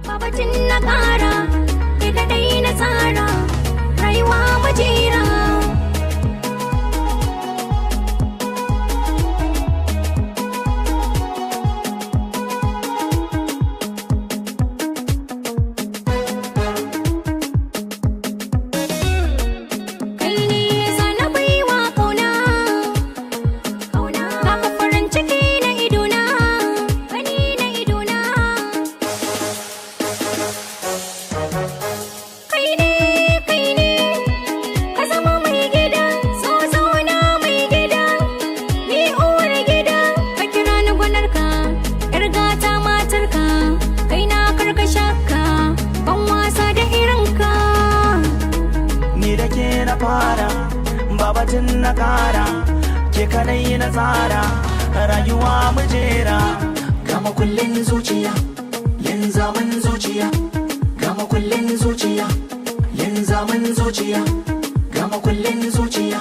Babatin na ƙara, ita dai na tsara, rayuwa majera. Kai ne zana baiwa ƙauna, baka farin ciki na idona, gani na idona. Kai ne, ka zama mai gida, so zauna mai gida, ni uwar gida, ka kira ni gwanarka, 'yar gata matarka, kai na karka shakka, ban wasa da irinka. Ni da ke na fara, babatin na kara, ke kadai na tsara, rayuwa mujera. Gama kullin zuciya, yin zaman zuciya, gama kullin zuciya, yin zaman zuciya, gama kullin zuciya.